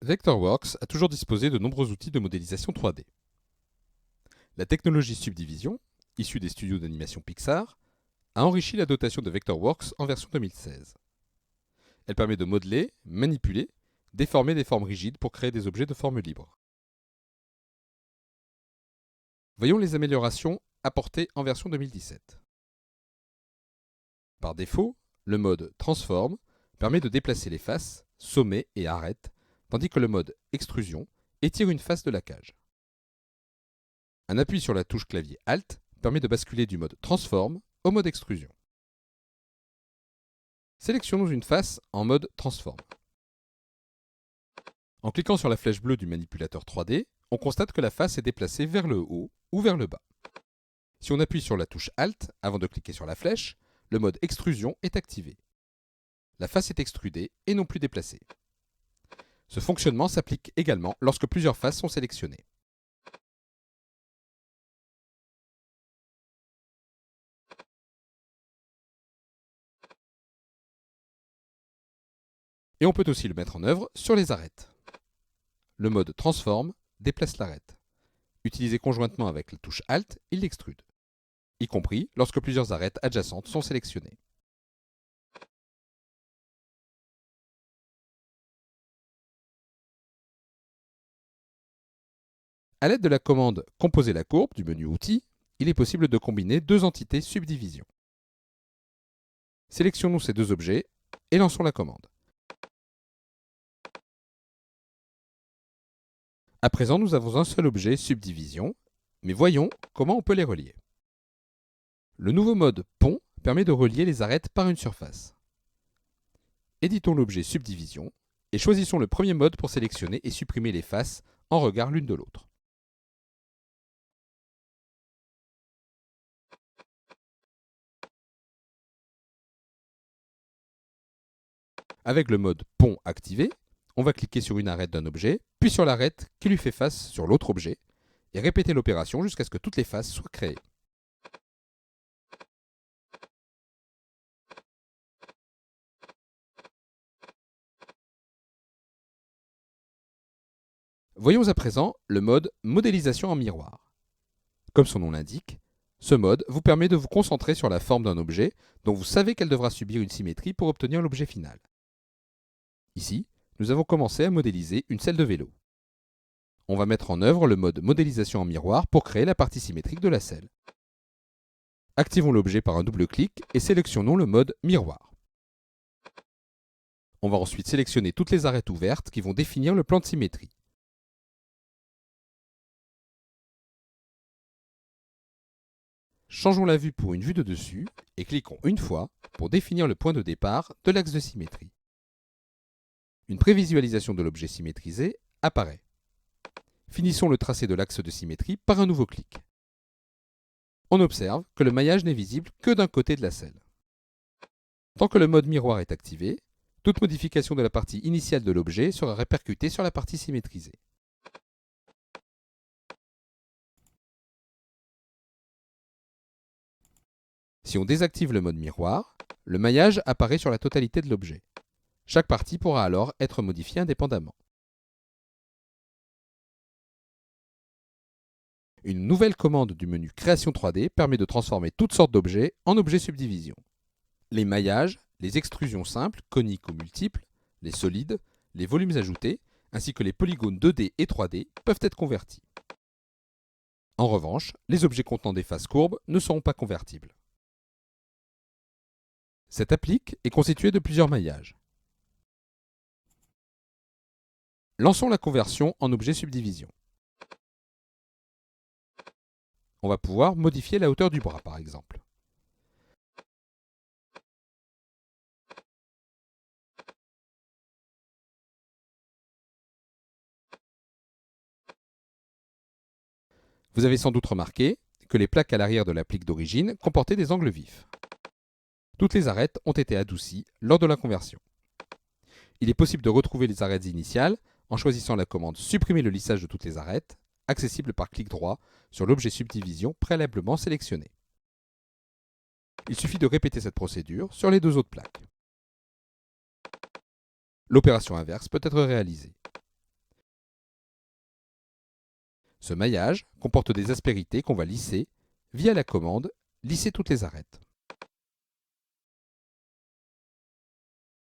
Vectorworks a toujours disposé de nombreux outils de modélisation 3D. La technologie Subdivision, issue des studios d'animation Pixar, a enrichi la dotation de Vectorworks en version 2016. Elle permet de modeler, manipuler, déformer des formes rigides pour créer des objets de forme libre. Voyons les améliorations apportées en version 2017. Par défaut, le mode Transform permet de déplacer les faces, sommet et arête, tandis que le mode Extrusion étire une face de la cage. Un appui sur la touche clavier Alt permet de basculer du mode Transform au mode Extrusion. Sélectionnons une face en mode Transform. En cliquant sur la flèche bleue du manipulateur 3D, on constate que la face est déplacée vers le haut ou vers le bas. Si on appuie sur la touche Alt avant de cliquer sur la flèche, le mode Extrusion est activé. La face est extrudée et non plus déplacée. Ce fonctionnement s'applique également lorsque plusieurs faces sont sélectionnées. Et on peut aussi le mettre en œuvre sur les arêtes. Le mode Transform déplace l'arête. Utilisé conjointement avec la touche Alt, il l'extrude, y compris lorsque plusieurs arêtes adjacentes sont sélectionnées. À l'aide de la commande Composer la courbe du menu Outils, il est possible de combiner deux entités subdivision. Sélectionnons ces deux objets et lançons la commande. À présent, nous avons un seul objet subdivision, mais voyons comment on peut les relier. Le nouveau mode Pont permet de relier les arêtes par une surface. Éditons l'objet subdivision et choisissons le premier mode pour sélectionner et supprimer les faces en regard l'une de l'autre. Avec le mode Pont activé, on va cliquer sur une arête d'un objet, puis sur l'arête qui lui fait face sur l'autre objet, et répéter l'opération jusqu'à ce que toutes les faces soient créées. Voyons à présent le mode Modélisation en miroir. Comme son nom l'indique, ce mode vous permet de vous concentrer sur la forme d'un objet dont vous savez qu'elle devra subir une symétrie pour obtenir l'objet final. Ici, nous avons commencé à modéliser une selle de vélo. On va mettre en œuvre le mode Modélisation en miroir pour créer la partie symétrique de la selle. Activons l'objet par un double clic et sélectionnons le mode Miroir. On va ensuite sélectionner toutes les arêtes ouvertes qui vont définir le plan de symétrie. Changeons la vue pour une vue de dessus et cliquons une fois pour définir le point de départ de l'axe de symétrie. Une prévisualisation de l'objet symétrisé apparaît. Finissons le tracé de l'axe de symétrie par un nouveau clic. On observe que le maillage n'est visible que d'un côté de la selle. Tant que le mode miroir est activé, toute modification de la partie initiale de l'objet sera répercutée sur la partie symétrisée. Si on désactive le mode miroir, le maillage apparaît sur la totalité de l'objet. Chaque partie pourra alors être modifiée indépendamment. Une nouvelle commande du menu Création 3D permet de transformer toutes sortes d'objets en objets subdivision. Les maillages, les extrusions simples, coniques ou multiples, les solides, les volumes ajoutés, ainsi que les polygones 2D et 3D peuvent être convertis. En revanche, les objets contenant des faces courbes ne seront pas convertibles. Cette applique est constituée de plusieurs maillages. Lançons la conversion en objet subdivision. On va pouvoir modifier la hauteur du bras, par exemple. Vous avez sans doute remarqué que les plaques à l'arrière de l'applique d'origine comportaient des angles vifs. Toutes les arêtes ont été adoucies lors de la conversion. Il est possible de retrouver les arêtes initiales en choisissant la commande Supprimer le lissage de toutes les arêtes, accessible par clic droit sur l'objet subdivision préalablement sélectionné. Il suffit de répéter cette procédure sur les deux autres plaques. L'opération inverse peut être réalisée. Ce maillage comporte des aspérités qu'on va lisser via la commande lisser toutes les arêtes.